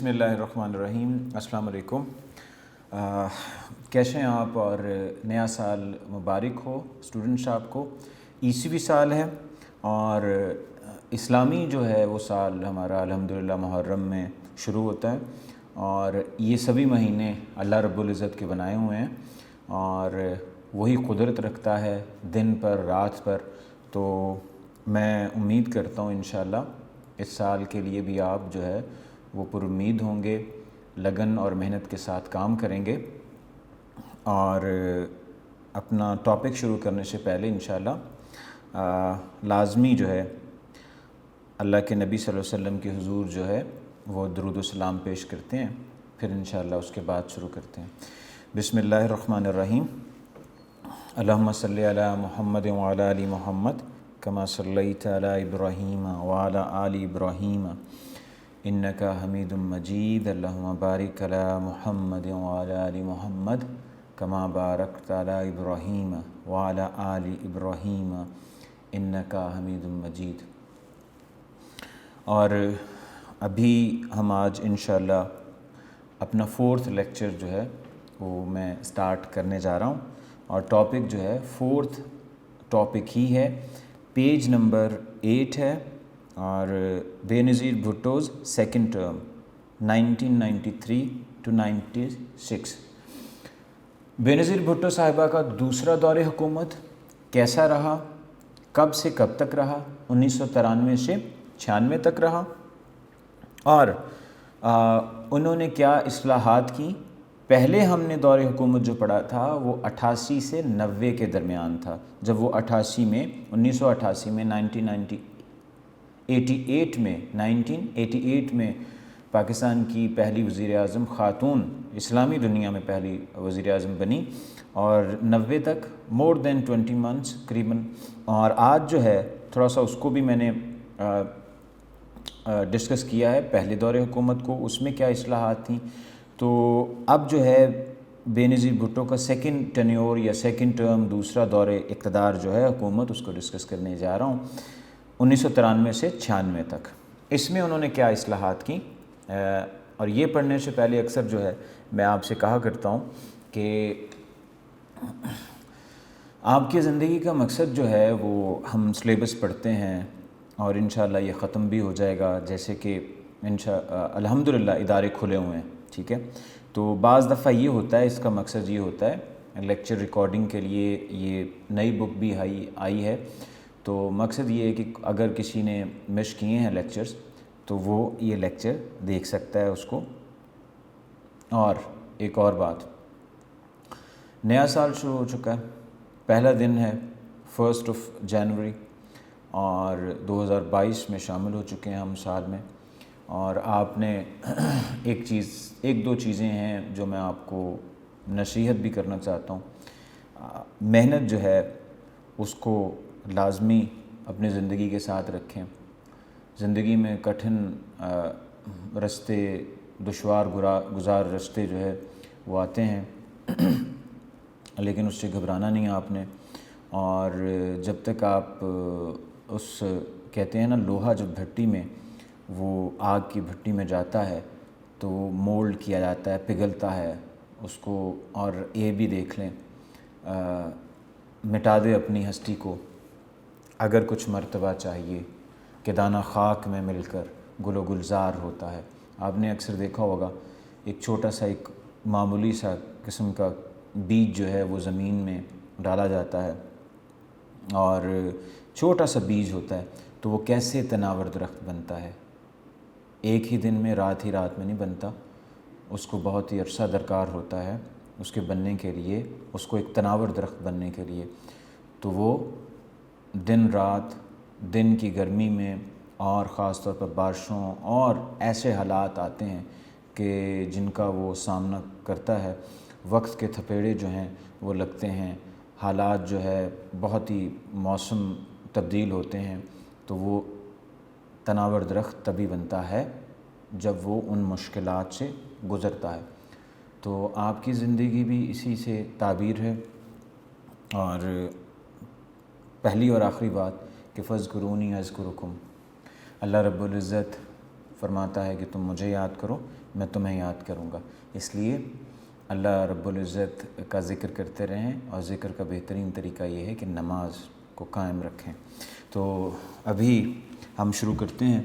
بسم اللہ الرحمن الرحیم۔ السلام علیکم۔ کیسے ہیں آپ؟ اور نیا سال مبارک ہو اسٹوڈنٹس آپ کو۔ عیسوی سال ہے اور اسلامی جو ہے وہ سال ہمارا الحمدللہ محرم میں شروع ہوتا ہے، اور یہ سبھی مہینے اللہ رب العزت کے بنائے ہوئے ہیں اور وہی قدرت رکھتا ہے دن پر رات پر۔ تو میں امید کرتا ہوں انشاءاللہ اس سال کے لیے بھی آپ جو ہے وہ پر امید ہوں گے، لگن اور محنت کے ساتھ کام کریں گے۔ اور اپنا ٹاپک شروع کرنے سے پہلے انشاءاللہ لازمی جو ہے اللہ کے نبی صلی اللہ علیہ وسلم کے حضور جو ہے وہ درود و سلام پیش کرتے ہیں، پھر انشاءاللہ اس کے بعد شروع کرتے ہیں۔ بسم اللہ الرحمن الرحیم۔ اللہم صلی علی محمد وعلی آل محمد کما صلیت علی ابراہیم وعلی آل ابراہیم انکا حمید مجید۔ اللہم بارک علی محمد وعلی آل محمد کما بارکت علی ابراہیم وعلی آل ابراہیم انکا حمید مجید۔ اور ابھی ہم آج انشاءاللہ اپنا 4th لیکچر جو ہے وہ میں سٹارٹ کرنے جا رہا ہوں، اور ٹاپک جو ہے 4th ٹاپک ہی ہے، پیج نمبر 8 ہے، اور بے نظیر بھٹوز سیکنڈ ٹرم 1993 to 96۔ بے نظیر بھٹو صاحبہ کا دوسرا دور حکومت کیسا رہا، کب سے کب تک رہا؟ 1993 سے 96 تک رہا، اور انہوں نے کیا اصلاحات کی؟ پہلے ہم نے دور حکومت جو پڑھا تھا وہ 88 سے 90 کے درمیان تھا، جب وہ 1988 میں 1988 میں پاکستان کی پہلی وزیر اعظم خاتون اسلامی دنیا میں پہلی وزیر اعظم بنی، اور 90 تک مور دین 20 منتھس قریباً۔ اور آج جو ہے تھوڑا سا اس کو بھی میں نے ڈسکس کیا ہے، پہلے دور حکومت کو اس میں کیا اصلاحات تھیں۔ تو اب جو ہے بے نظیر بھٹو کا سیکنڈ ٹینیور یا سیکنڈ ٹرم، دوسرا دور اقتدار جو ہے حکومت، اس کو ڈسکس کرنے جا رہا ہوں 1993 سے 96 تک۔ اس میں انہوں نے کیا اصلاحات کی؟ اور یہ پڑھنے سے پہلے اکثر جو ہے میں آپ سے کہا کرتا ہوں کہ آپ کی زندگی کا مقصد جو ہے وہ ہم سلیبس پڑھتے ہیں اور انشاءاللہ یہ ختم بھی ہو جائے گا، جیسے کہ الحمدللہ ادارے کھلے ہوئے ہیں، ٹھیک ہے۔ تو بعض دفعہ یہ ہوتا ہے، اس کا مقصد یہ ہوتا ہے لیکچر ریکارڈنگ کے لیے یہ نئی بک بھی آئی ہے، تو مقصد یہ ہے کہ اگر کسی نے مس کیے ہیں لیکچرز تو وہ یہ لیکچر دیکھ سکتا ہے اس کو۔ اور ایک اور بات، نیا سال شروع ہو چکا ہے، پہلا دن ہے 1 جنوری، اور 2022 میں شامل ہو چکے ہیں ہم سال میں۔ اور آپ نے ایک دو چیزیں ہیں جو میں آپ کو نصیحت بھی کرنا چاہتا ہوں۔ محنت جو ہے اس کو لازمی اپنی زندگی کے ساتھ رکھیں۔ زندگی میں کٹھن رستے، دشوار گزار رستے جو ہے وہ آتے ہیں، لیکن اس سے گھبرانا نہیں آپ نے۔ اور جب تک آپ اس کہتے ہیں نا، لوہا جب بھٹی میں، وہ آگ کی بھٹی میں جاتا ہے تو وہ مولڈ کیا جاتا ہے، پگھلتا ہے اس کو۔ اور یہ بھی دیکھ لیں، مٹا دے اپنی ہستی کو اگر کچھ مرتبہ چاہیے، کہ دانہ خاک میں مل کر گل و گلزار ہوتا ہے۔ آپ نے اکثر دیکھا ہوگا، ایک چھوٹا سا ایک معمولی سا قسم کا بیج جو ہے وہ زمین میں ڈالا جاتا ہے، اور چھوٹا سا بیج ہوتا ہے، تو وہ کیسے تناور درخت بنتا ہے؟ ایک ہی دن میں، رات ہی رات میں نہیں بنتا، اس کو بہت ہی عرصہ درکار ہوتا ہے اس کے بننے کے لیے، اس کو ایک تناور درخت بننے کے لیے۔ تو وہ دن رات، دن کی گرمی میں، اور خاص طور پر بارشوں اور ایسے حالات آتے ہیں کہ جن کا وہ سامنا کرتا ہے، وقت کے تھپیڑے جو ہیں وہ لگتے ہیں، حالات جو ہے بہت ہی موسم تبدیل ہوتے ہیں، تو وہ تناور درخت تبھی بنتا ہے جب وہ ان مشکلات سے گزرتا ہے۔ تو آپ کی زندگی بھی اسی سے تعبیر ہے۔ اور پہلی اور آخری بات کہ فَاذْكُرُونِی أَذْكُرْكُمْ، اللہ رب العزت فرماتا ہے کہ تم مجھے یاد کرو میں تمہیں یاد کروں گا. اس لیے اللہ رب العزت کا ذکر کرتے رہیں, اور ذکر کا بہترین طریقہ یہ ہے کہ نماز کو قائم رکھیں. تو ابھی ہم شروع کرتے ہیں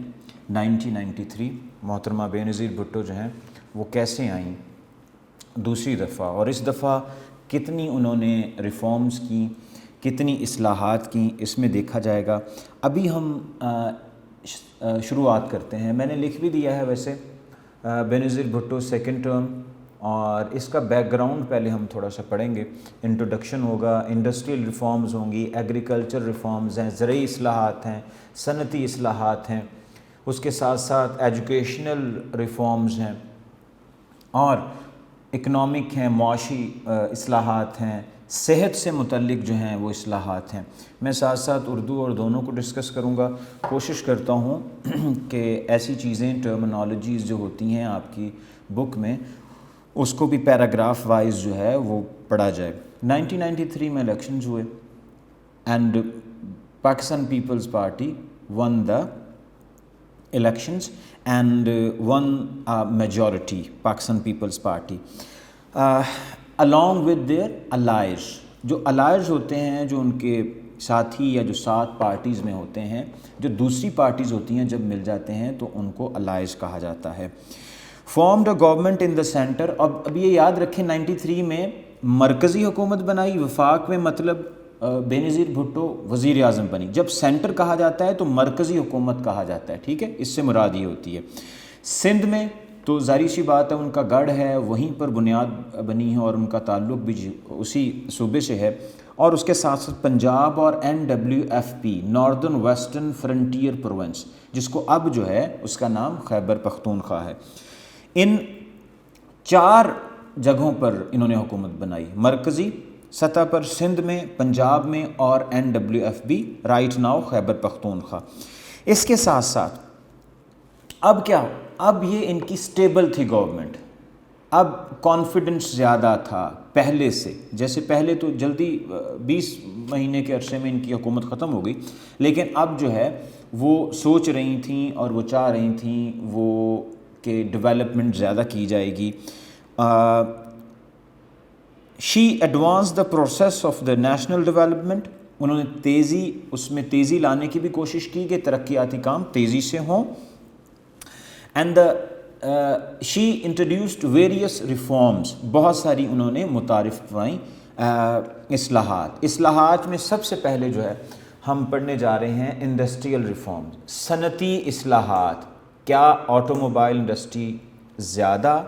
1993. محترمہ بے نظیر بھٹو جو ہیں وہ کیسے آئیں دوسری دفعہ, اور اس دفعہ کتنی انہوں نے ریفارمز کی, کتنی اصلاحات کی, اس میں دیکھا جائے گا. ابھی ہم شروعات کرتے ہیں. میں نے لکھ بھی دیا ہے ویسے بے نظیر بھٹو سیکنڈ ٹرم, اور اس کا بیک گراؤنڈ پہلے ہم تھوڑا سا پڑھیں گے. انٹروڈکشن ہوگا, انڈسٹریل ریفارمز ہوں گی, ایگریکلچر ریفارمز ہیں, زرعی اصلاحات ہیں, صنعتی اصلاحات ہیں, اس کے ساتھ ساتھ ایجوکیشنل ریفارمز ہیں, اور اکنامک ہیں, معاشی اصلاحات ہیں, صحت سے متعلق جو ہیں وہ اصلاحات ہیں. میں ساتھ ساتھ اردو اور دونوں کو ڈسکس کروں گا. کوشش کرتا ہوں کہ ایسی چیزیں, ٹرمنالوجیز جو ہوتی ہیں آپ کی بک میں, اس کو بھی پیراگراف وائز جو ہے وہ پڑھا جائے. 1993 میں الیکشنز ہوئے, and Pakistan Peoples Party won the elections and won a majority, Pakistan People's Party, along with their allies. جو allies ہوتے ہیں, جو ان کے ساتھی یا جو ساتھ پارٹیز میں ہوتے ہیں, جو دوسری پارٹیز ہوتی ہیں جب مل جاتے ہیں تو ان کو allies کہا جاتا ہے. formed a government in the center. اب یہ یاد رکھیں 93 میں مرکزی حکومت بنائی, وفاق میں مطلب بے نظیر بھٹو وزیر اعظم بنی. جب سینٹر کہا جاتا ہے تو مرکزی حکومت کہا جاتا ہے, ٹھیک ہے, اس سے مراد یہ ہوتی ہے. سندھ میں تو ظاہری سی بات ہے, ان کا گڑھ ہے, وہیں پر بنیاد بنی ہے, اور ان کا تعلق بھی اسی صوبے سے ہے. اور اس کے ساتھ ساتھ پنجاب اور NWFP, northern western frontier province, جس کو اب جو ہے اس کا نام خیبر پختونخوا ہے. ان 4 جگہوں پر انہوں نے حکومت بنائی, مرکزی سطح پر سندھ میں, پنجاب میں, اور NWFP right now Khyber Pakhtunkhwa. اس کے ساتھ ساتھ اب کیا, اب یہ ان کی سٹیبل تھی گورنمنٹ, اب کانفیڈنس زیادہ تھا پہلے سے. جیسے پہلے تو جلدی 20 مہینے کے عرصے میں ان کی حکومت ختم ہو گئی, لیکن اب جو ہے وہ سوچ رہی تھیں اور وہ چاہ رہی تھیں وہ کہ ڈیولپمنٹ زیادہ کی جائے گی. She advance the process of the national development. انہوں نے اس میں تیزی لانے کی بھی کوشش کی کہ ترقیاتی کام تیزی سے ہوں. And she introduced various reforms, بہت ساری انہوں نے متعارف کروائیں اصلاحات میں سب سے پہلے جو ہے ہم پڑھنے جا رہے ہیں انڈسٹریل ریفارمز, صنعتی اصلاحات. کیا آٹو موبائل انڈسٹری زیادہ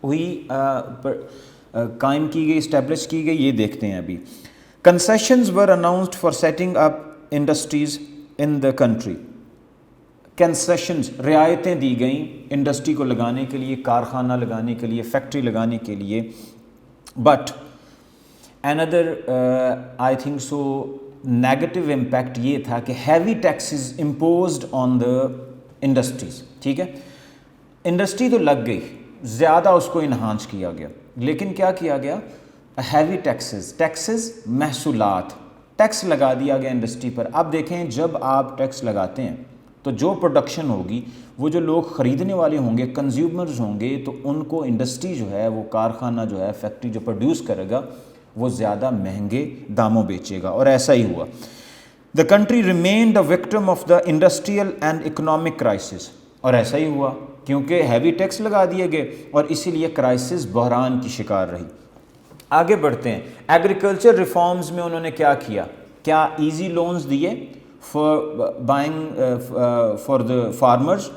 ہوئی, قائم کی گئی, اسٹیبلش کی گئی, یہ دیکھتے ہیں ابھی. Concessions were announced for setting up industries in the country. Concessions, رعایتیں دی گئیں انڈسٹری کو لگانے کے لیے, کارخانہ لگانے کے لیے, فیکٹری لگانے کے لیے. But another I think so negative impact یہ تھا کہ heavy taxes imposed on the industries. ٹھیک ہے, انڈسٹری تو لگ گئی, زیادہ اس کو انہانس کیا گیا, لیکن کیا کیا گیا, ہیوی ٹیکسز محصولات, ٹیکس لگا دیا گیا انڈسٹری پر. اب دیکھیں جب آپ ٹیکس لگاتے ہیں تو جو پروڈکشن ہوگی, وہ جو لوگ خریدنے والے ہوں گے, کنزیومرز ہوں گے, تو ان کو انڈسٹری جو ہے, وہ کارخانہ جو ہے, فیکٹری جو پروڈیوس کرے گا, وہ زیادہ مہنگے داموں بیچے گا, اور ایسا ہی ہوا. The country remained a victim of the industrial and economic crisis, اور ایسا ہی ہوا کیونکہ ہیوی ٹیکس لگا دیے گئے, اور اسی لیے کرائسس, بحران کی شکار رہی. آگے بڑھتے ہیں. ایگریکلچر ریفارمز میں انہوں نے کیا کیا, کیا ایزی لونز دیے for buying for the farmers,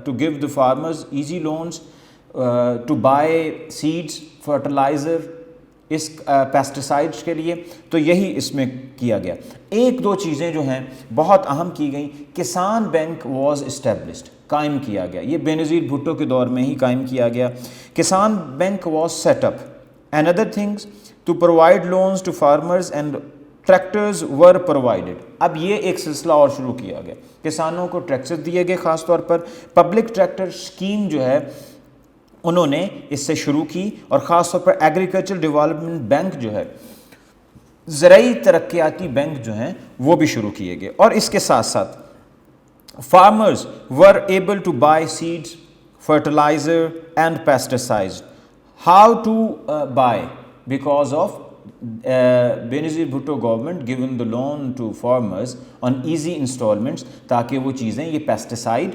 to give the farmers easy loans to buy seeds, fertilizer, اس پیسٹیسائڈس کے لیے. تو یہی اس میں کیا گیا. ایک دو چیزیں جو ہیں بہت اہم کی گئیں. کسان بینک واز اسٹیبلشڈ, قائم کیا گیا, یہ بے نظیر بھٹو کے دور میں ہی قائم کیا گیا. Kisan bank was set up. Another things, to provide loans to farmers and tractors were provided. اب یہ ایک سلسلہ اور شروع کیا گیا, کسانوں کو ٹریکٹر دیے گئے, خاص طور پر پبلک ٹریکٹر اسکیم جو ہے انہوں نے اس سے شروع کی, اور خاص طور پر ایگریکلچر ڈیولپمنٹ بینک جو ہے, زرعی ترقیاتی بینک جو ہیں, وہ بھی شروع کیے گئے. اور اس کے ساتھ ساتھ farmers were able to buy seeds, fertilizer and pesticides. How to buy? Because of Benazir Bhutto government given the loan to farmers on easy installments تاکہ وہ چیزیں یہ پیسٹیسائڈ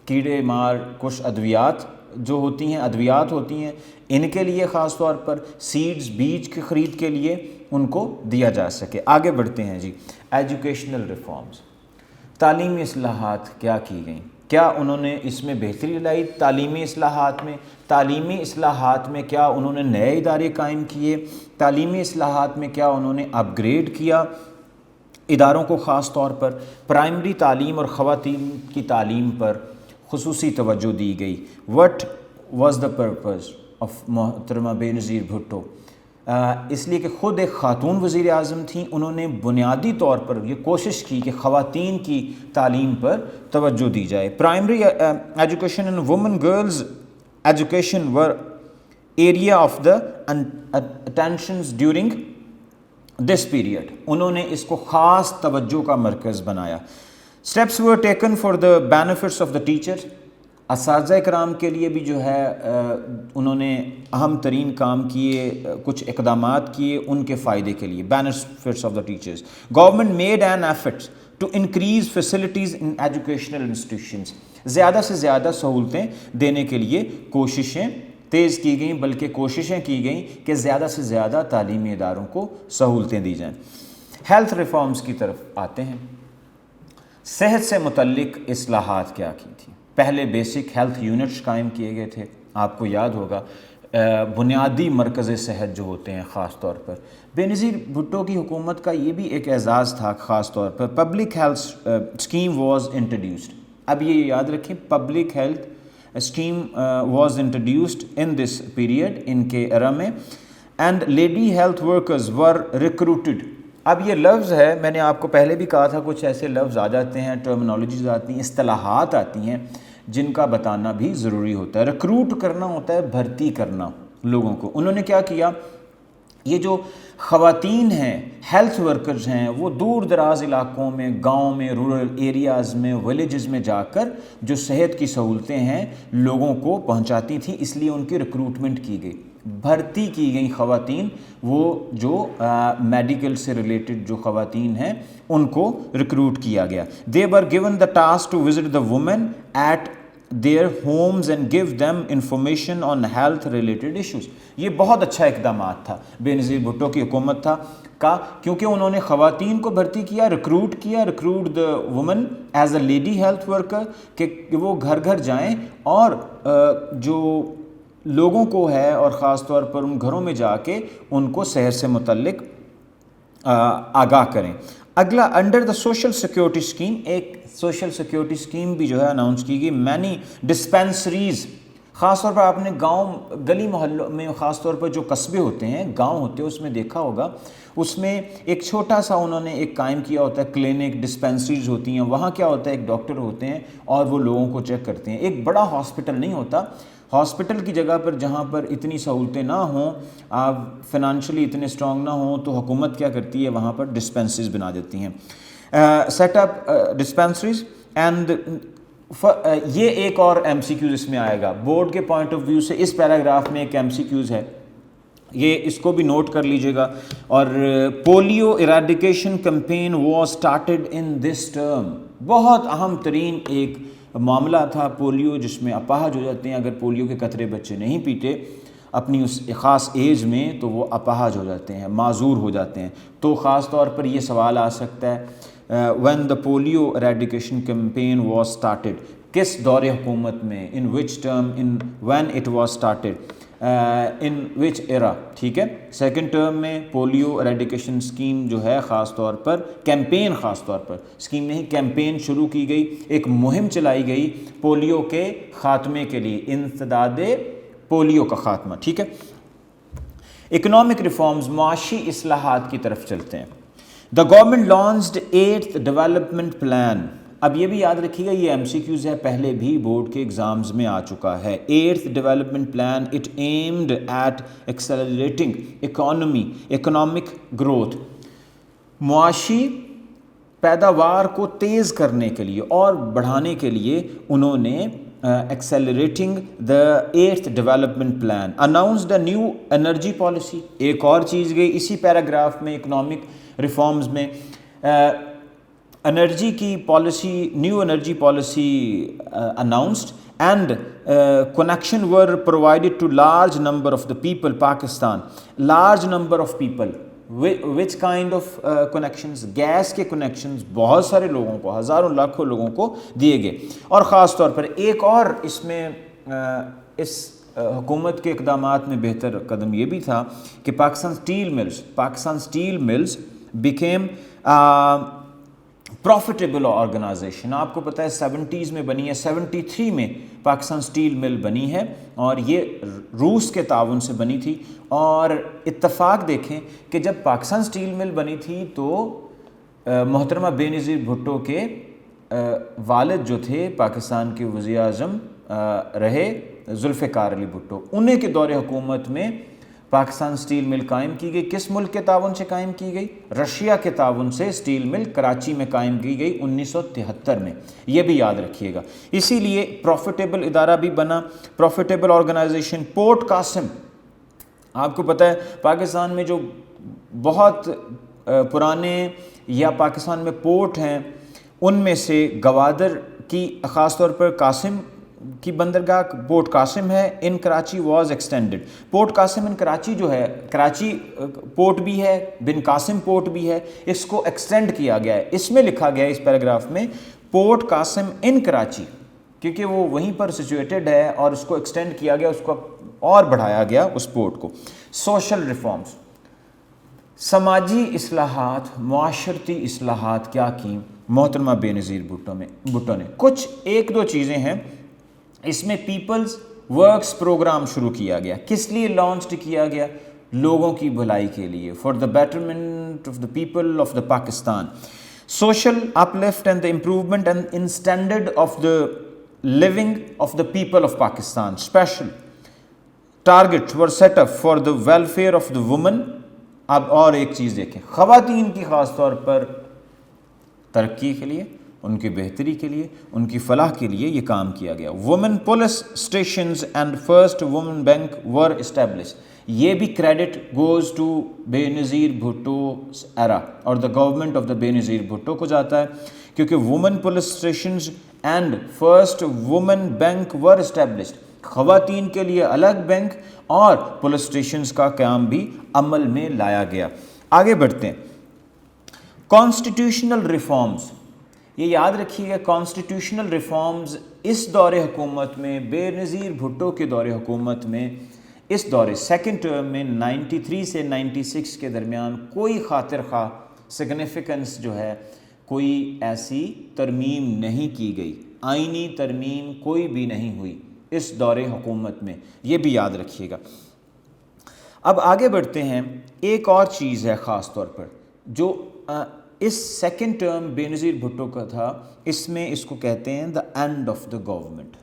کیڑے مار کچھ ادویات جو ہوتی ہیں ادویات ہوتی ہیں ان کے لیے خاص طور پر سیڈز بیج کی خرید کے لیے ان کو دیا جا سکے. آگے بڑھتے ہیں جی. ایجوکیشنل ریفارمز, تعلیمی اصلاحات کیا کی گئیں, کیا انہوں نے اس میں بہتری لائی تعلیمی اصلاحات میں کیا انہوں نے نئے ادارے قائم کیے, تعلیمی اصلاحات میں کیا انہوں نے اپ گریڈ کیا اداروں کو, خاص طور پر پرائمری تعلیم اور خواتین کی تعلیم پر خصوصی توجہ دی گئی. What was the purpose of محترمہ بے نظیر بھٹو؟ اس لیے کہ خود ایک خاتون وزیر اعظم تھیں, انہوں نے بنیادی طور پر یہ کوشش کی کہ خواتین کی تعلیم پر توجہ دی جائے. Primary education and women girls education were area of the attentions during this period, انہوں نے اس کو خاص توجہ کا مرکز بنایا. Steps were taken for the benefits of the teacher, اساتذہ کرام کے لیے بھی جو ہے انہوں نے اہم ترین کام کیے, کچھ اقدامات کیے ان کے فائدے کے لیے, benefits of the teachers. Government made an effort to increase facilities in educational institutions, زیادہ سے زیادہ سہولتیں دینے کے لیے کوششیں تیز کی گئیں, بلکہ کوششیں کی گئیں کہ زیادہ سے زیادہ تعلیمی اداروں کو سہولتیں دی جائیں. ہیلتھ ریفارمز کی طرف آتے ہیں. صحت سے متعلق اصلاحات کیا کی تھیں؟ پہلے بیسک ہیلتھ یونٹس قائم کیے گئے تھے, آپ کو یاد ہوگا بنیادی مرکز صحت جو ہوتے ہیں خاص طور پر. بے نظیر بھٹو کی حکومت کا یہ بھی ایک اعزاز تھا خاص طور پر. Public health scheme was introduced, اب یہ یاد رکھیں public health scheme was introduced in this period, ان کے ایرا میں. And lady health workers were recruited. اب یہ لفظ ہے, میں نے آپ کو پہلے بھی کہا تھا کچھ ایسے لفظ آ جاتے ہیں, ٹرمینالوجیز آتی ہیں, اصطلاحات آتی ہیں جن کا بتانا بھی ضروری ہوتا ہے. ریکروٹ کرنا ہوتا ہے بھرتی کرنا لوگوں کو. انہوں نے کیا کیا, یہ جو خواتین ہیں ہیلتھ ورکرز ہیں وہ دور دراز علاقوں میں, گاؤں میں, رورل ایریاز میں, ولیجز میں جا کر جو صحت کی سہولتیں ہیں لوگوں کو پہنچاتی تھیں, اس لیے ان کی ریکروٹمنٹ کی گئی, بھرتی کی گئی خواتین, وہ جو میڈیکل سے ریلیٹڈ جو خواتین ہیں ان کو ریکروٹ کیا گیا. they were given the task to visit the women at their homes and give them information on health related issues. یہ بہت اچھا اقدامات تھا بے نظیر بھٹو کی حکومت کا, کیونکہ انہوں نے خواتین کو بھرتی کیا, recruit the woman as a lady health worker, کہ وہ گھر گھر جائیں اور جو لوگوں کو ہے اور خاص طور پر ان گھروں میں جا کے ان کو صحت سے متعلق آگاہ کریں. اگلا under the social security scheme, ایک سوشل سیکیورٹی اسکیم بھی جو ہے اناؤنس کی گئی. مینی ڈسپینسریز, خاص طور پر آپ نے گاؤں گلی محلوں میں, خاص طور پر جو قصبے ہوتے ہیں گاؤں ہوتے ہیں اس میں دیکھا ہوگا, اس میں ایک چھوٹا سا انہوں نے ایک قائم کیا ہوتا ہے کلینک, ڈسپینسریز ہوتی ہیں, وہاں کیا ہوتا ہے ایک ڈاکٹر ہوتے ہیں اور وہ لوگوں کو چیک کرتے ہیں. ایک بڑا ہاسپٹل نہیں ہوتا, ہاسپٹل کی جگہ پر جہاں پر اتنی سہولتیں نہ ہوں, آپ فنانشلی اتنے اسٹرانگ نہ ہوں, تو حکومت کیا کرتی ہے وہاں پر ڈسپینسریز بنا دیتی ہیں. Set up dispensaries. اینڈ یہ ایک اور ایم سی کیوز اس میں آئے گا بورڈ کے پوائنٹ آف ویو سے. اس پیراگراف میں ایک ایم سی کیوز ہے, یہ اس کو بھی نوٹ کر لیجئے گا. اور polio eradication campaign was started in this term. بہت اہم ترین ایک معاملہ تھا پولیو, جس میں اپاہج ہو جاتے ہیں. اگر پولیو کے قطرے بچے نہیں پیتے اپنی اس خاص ایج میں تو وہ اپاہج ہو جاتے ہیں, معذور ہو جاتے ہیں. تو خاص طور پر یہ سوال آ سکتا ہے when the polio eradication campaign was started, کس دور حکومت میں, in which term, in when it was started, in which era. ٹھیک ہے, سیکنڈ ٹرم میں پولیو ایریڈیکیشن اسکیم جو ہے خاص طور پر کیمپین, خاص طور پر اسکیم نہیں کیمپین شروع کی گئی, ایک مہم چلائی گئی پولیو کے خاتمے کے لیے, انسداد پولیو کا خاتمہ. ٹھیک ہے. اکنامک ریفارمز, معاشی اصلاحات کی طرف چلتے ہیں. The government launched 8th development plan. اب یہ بھی یاد رکھیے گا, یہ ایم سی کیوز ہے, پہلے بھی بورڈ کے ایگزامز میں آ چکا ہے. 8th development plan, it aimed at accelerating economic growth. معاشی پیداوار کو تیز کرنے کے لیے اور بڑھانے کے لیے انہوں نے accelerating the 8th development plan, announced a new energy policy. ایک اور چیز گئی اسی پیراگراف میں اکنامک ریفارمز میں, انرجی کی policy, new energy policy announced, and connection were provided to large number of the people Pakistan. Large number of people, which kind of connections? Gas کے connections بہت سارے لوگوں کو, ہزاروں لاکھوں لوگوں کو دیے گئے. اور خاص طور پر ایک اور اس میں اس حکومت کے اقدامات میں بہتر قدم یہ بھی تھا کہ Pakistan steel mills became profitable organization. آپ کو پتہ ہے 70s میں بنی ہے, 73 میں پاکستان اسٹیل مل بنی ہے اور یہ روس کے تعاون سے بنی تھی. اور اتفاق دیکھیں کہ جب پاکستان اسٹیل مل بنی تھی تو محترمہ بے نظیر بھٹو کے والد جو تھے پاکستان کے وزیر اعظم رہے ذوالفقار علی بھٹو, انہیں کے دور حکومت میں پاکستان اسٹیل مل قائم کی گئی. کس ملک کے تعاون سے قائم کی گئی؟ رشیا کے تعاون سے اسٹیل مل کراچی میں قائم کی گئی 1973 میں. یہ بھی یاد رکھیے گا. اسی لیے پروفیٹیبل ادارہ بھی بنا, پروفیٹیبل آرگنائزیشن. پورٹ قاسم, آپ کو پتہ ہے پاکستان میں جو بہت پرانے یا پاکستان میں پورٹ ہیں ان میں سے گوادر کی خاص طور پر قاسم کی بندرگاہ پورٹ قاسم ہے in Karachi was extended. Port Qasim in Karachi جو ہے, کراچی پورٹ بھی ہے, بن قاسم پورٹ بھی ہے, اس کو ایکسٹینڈ کیا گیا ہے. اس میں لکھا گیا ہے اس پیراگراف میں پورٹ قاسم ان کراچی, کیونکہ وہ وہیں پر سچویٹڈ ہے اور اس کو ایکسٹینڈ کیا گیا, اس کو اور بڑھایا گیا اس پورٹ کو. سوشل ریفارمز, سماجی اصلاحات, معاشرتی اصلاحات کیا کی محترمہ بے نظیر بھٹو نے. کچھ ایک دو چیزیں ہیں اس میں. پیپلز ورکس پروگرام شروع کیا گیا. کس لیے لانچ کیا گیا؟ لوگوں کی بھلائی کے لیے, for the betterment of the people of the Pakistan. Social uplift and the improvement and in standard of the living of the people of Pakistan. Special targets were set up for the welfare of the women. اب اور ایک چیز دیکھیں, خواتین کی خاص طور پر ترقی کے لیے, ان کی بہتری کے لیے, ان کی فلاح کے لیے یہ کام کیا گیا. Woman police stations and first woman bank were establish. یہ بھی کریڈٹ گوز ٹو بے نظیر بھٹو ایرا اور دا گورنمنٹ آف دا بے نظیر بھٹو کو جاتا ہے, کیونکہ woman police stations and first woman bank were established. خواتین کے لیے الگ بینک اور پولیس اسٹیشنز کا قیام بھی عمل میں لایا گیا. آگے بڑھتے ہیں. کانسٹیٹیوشنل ریفارمز, یہ یاد رکھیے گا کانسٹیٹیوشنل ریفارمز اس دور حکومت میں, بے نظیر بھٹو کے دور حکومت میں, اس دور سیکنڈ ٹرم میں 93 سے 96 کے درمیان کوئی خاطر خواہ سگنیفیکنس جو ہے کوئی ایسی ترمیم نہیں کی گئی, آئینی ترمیم کوئی بھی نہیں ہوئی اس دور حکومت میں, یہ بھی یاد رکھیے گا. اب آگے بڑھتے ہیں. ایک اور چیز ہے خاص طور پر جو اس سیکنڈ ٹرم بے نظیر بھٹو کا تھا, اس میں اس کو کہتے ہیں دا اینڈ آف دا گورنمنٹ.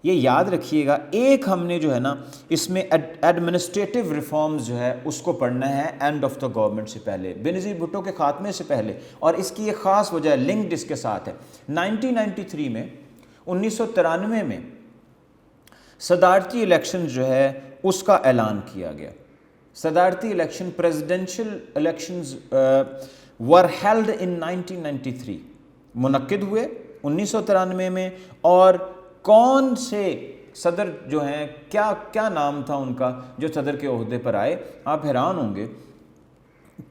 یہ یاد رکھیے گا. ایک ہم نے جو ہے نا اس میں ایڈمنسٹریٹو ریفارمز جو ہے اس کو پڑھنا ہے اینڈ آف دا گورنمنٹ سے پہلے, بے نظیر بھٹو کے خاتمے سے پہلے, اور اس کی ایک خاص وجہ ہے, لنکڈ اس کے ساتھ ہے. 1993 میں 1993 میں صدارتی الیکشن جو ہے اس کا اعلان کیا گیا. صدارتی election, presidential elections were held in 1993, منعقد ہوئے 1993 میں. اور کون سے صدر جو ہیں, کیا نام تھا ان کا جو صدر کے عہدے پر آئے؟ آپ حیران ہوں گے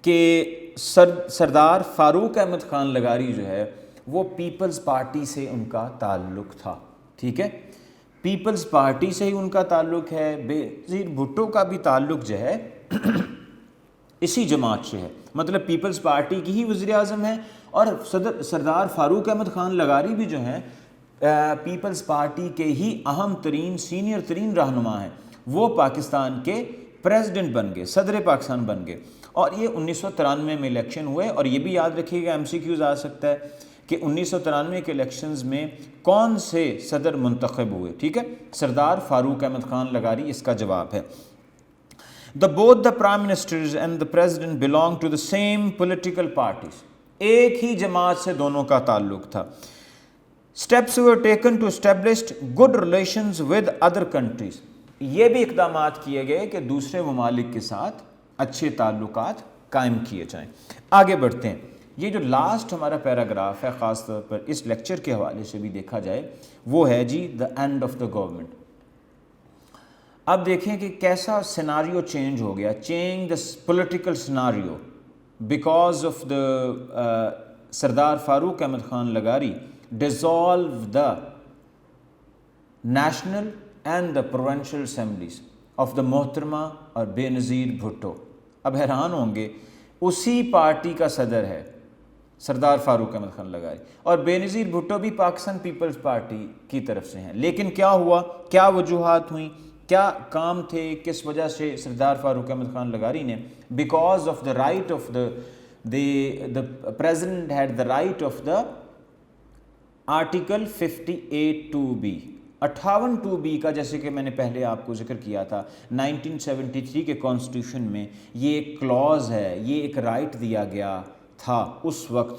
کہ سردار فاروق احمد خان لغاری جو ہے وہ پیپلز پارٹی سے ان کا تعلق تھا. ٹھیک ہے, پیپلز پارٹی سے ہی ان کا تعلق ہے. بے نظیر بھٹو کا بھی تعلق جو ہے اسی جماعت سے ہے, مطلب پیپلز پارٹی کی ہی وزیر اعظم ہے. اور سردار فاروق احمد خان لغاری بھی جو ہیں پیپلز پارٹی کے ہی اہم ترین سینئر ترین رہنما ہیں. وہ پاکستان کے پریزیڈنٹ بن گئے, صدر پاکستان بن گئے. اور یہ 1993 میں الیکشن ہوئے. اور یہ بھی یاد رکھیے گا, MCQs آ سکتا ہے کہ 1993 کے الیکشنز میں کون سے صدر منتخب ہوئے. ٹھیک ہے, سردار فاروق احمد خان لغاری اس کا جواب ہے. both the prime ministers and the president belong to the same political parties. ایک ہی جماعت سے دونوں کا تعلق تھا. Steps were taken to establish good relations with other countries. یہ بھی اقدامات کیے گئے کہ دوسرے ممالک کے ساتھ اچھے تعلقات قائم کیے جائیں. آگے بڑھتے ہیں. یہ جو لاسٹ ہمارا پیراگراف ہے خاص طور پر اس لیکچر کے حوالے سے بھی دیکھا جائے وہ ہے جی the end of the government. اب دیکھیں کہ کیسا سیناریو چینج ہو گیا. Change the political scenario because of the Sardar Farooq Ahmad Khan لغاری dissolve the national and the provincial assemblies of the محترمہ اور بے نظیر بھٹو. اب حیران ہوں گے اسی پارٹی کا صدر ہے سردار فاروق احمد خان لغاری اور بے نظیر بھٹو بھی پاکستان پیپلز پارٹی کی طرف سے ہیں. لیکن کیا ہوا, کیا وجوہات ہوئیں, کیا کام تھے, کس وجہ سے سردار فاروق احمد خان لغاری نے because of the right of the president had the right of the article 58(2)(b). 58(2)(b) کا جیسے کہ میں نے پہلے آپ کو ذکر کیا تھا 1973 کے کانسٹیٹیوشن میں یہ ایک کلوز ہے, یہ ایک رائٹ دیا گیا تھا اس وقت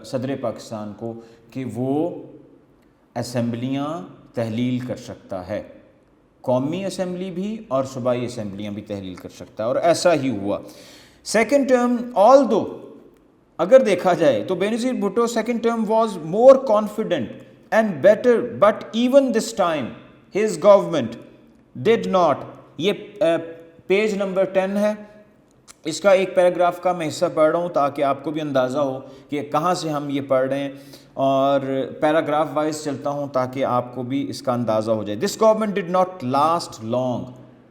صدر پاکستان کو کہ وہ اسمبلیاں تحلیل کر سکتا ہے, قومی اسمبلی بھی اور صوبائی اسمبلیاں بھی تحلیل کر سکتا ہے, اور ایسا ہی ہوا. سیکنڈ ٹرم although اگر دیکھا جائے تو Benazir Bhutto second term was more confident and better, but even this time his government did not. یہ پیج نمبر 10 ہے, اس کا ایک پیراگراف کا میں حصہ پڑھ رہا ہوں تاکہ آپ کو بھی اندازہ ہو کہ کہاں سے ہم یہ پڑھ رہے ہیں, اور پیراگراف وائز چلتا ہوں تاکہ آپ کو بھی اس کا اندازہ ہو جائے. This government did not last long,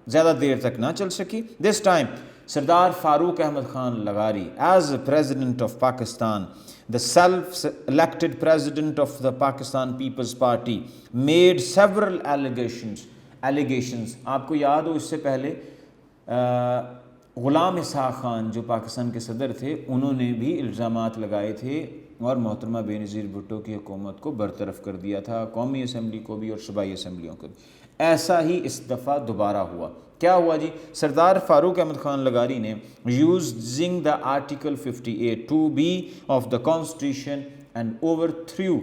زیادہ دیر تک نہ چل سکی. This time Sardar Farooq Ahmad Khan لغاری as President of Pakistan, the self-elected President of the Pakistan People's Party, made several allegations. آپ کو یاد ہو اس سے پہلے غلام اسحاق خان جو پاکستان کے صدر تھے انہوں نے بھی الزامات لگائے تھے اور محترمہ بے نظیر بھٹو کی حکومت کو برطرف کر دیا تھا, قومی اسمبلی کو بھی اور صوبائی اسمبلیوں کو بھی. ایسا ہی اس دفعہ دوبارہ ہوا. کیا ہوا جی, سردار فاروق احمد خان لغاری نے using the article 58(2)(b) of the constitution and over threw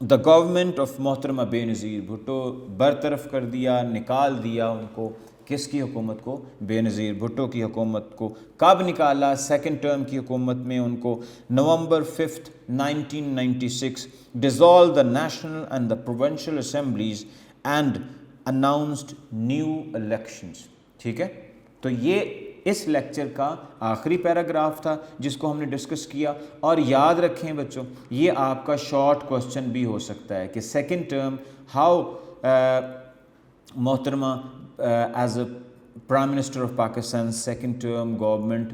the government of محترمہ بے نظیر بھٹو, برطرف کر دیا, نکال دیا ان کو. کس کی حکومت کو؟ بے نظیر بھٹو کی حکومت کو. کب نکالا؟ سیکنڈ ٹرم کی حکومت میں ان کو November 5th 1996 dissolved the national and the provincial assemblies and announced new elections. ٹھیک ہے, تو یہ اس لیکچر کا آخری پیراگراف تھا جس کو ہم نے ڈسکس کیا. اور یاد رکھیں بچوں, یہ آپ کا شارٹ کوسچن بھی ہو سکتا ہے کہ سیکنڈ ٹرم ہاؤ محترمہ as a prime minister of Pakistan second term government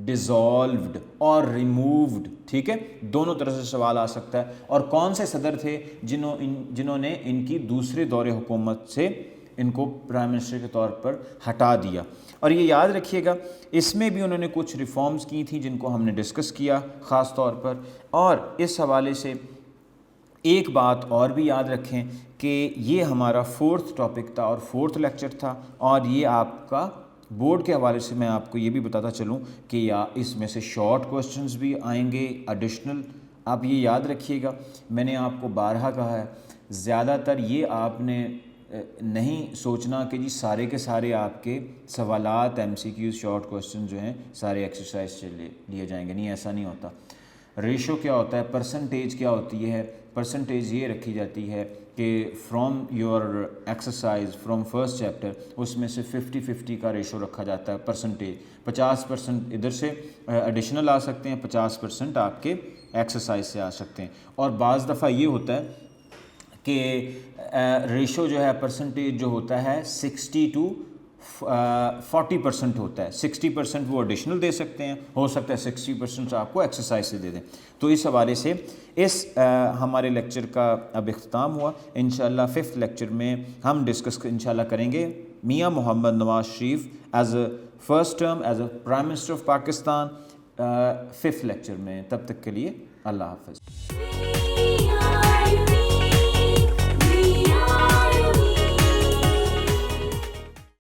dissolved اور ریمووڈ. ٹھیک ہے, دونوں طرح سے سوال آ سکتا ہے. اور کون سے صدر تھے جنہوں نے ان کی دوسرے دور حکومت سے ان کو پرائم منسٹر کے طور پر ہٹا دیا. اور یہ یاد رکھیے گا اس میں بھی انہوں نے کچھ ریفارمز کی تھیں جن کو ہم نے ڈسکس کیا خاص طور پر. اور اس حوالے سے ایک بات اور بھی یاد رکھیں کہ یہ ہمارا 4th ٹاپک تھا اور 4th لیکچر تھا, اور یہ آپ کا بورڈ کے حوالے سے میں آپ کو یہ بھی بتاتا چلوں کہ یا اس میں سے شارٹ کوسچنز بھی آئیں گے ایڈیشنل. آپ یہ یاد رکھیے گا, میں نے آپ کو بارہا کہا ہے, زیادہ تر یہ آپ نے نہیں سوچنا کہ جی سارے کے سارے آپ کے سوالات MCQs شارٹ کوسچن جو ہیں سارے ایکسرسائز سے لیے جائیں گے. نہیں, ایسا نہیں ہوتا. ریشو کیا ہوتا ہے, پرسنٹیج کیا ہوتی ہے, پرسنٹیج یہ رکھی جاتی ہے کہ from your exercise from first chapter اس میں سے 50-50 کا ریشو رکھا جاتا ہے. پرسنٹیج 50% ادھر سے ایڈیشنل آ سکتے ہیں, 50% آپ کے ایکسرسائز سے آ سکتے ہیں. اور بعض دفعہ یہ ہوتا ہے کہ ریشو جو ہے پرسنٹیج جو ہوتا ہے 60 to 40% ہوتا ہے. 60% وہ ایڈیشنل دے سکتے ہیں, ہو سکتا ہے 60% آپ کو ایکسرسائز سے دے دیں. تو اس حوالے سے اس ہمارے لیکچر کا اب اختتام ہوا. انشاءاللہ 5th لیکچر میں ہم ڈسکس انشاءاللہ کریں گے Mian Muhammad Nawaz Sharif as a first term as a prime minister of Pakistan 5th lecture میں. تب تک کے لیے اللہ حافظ.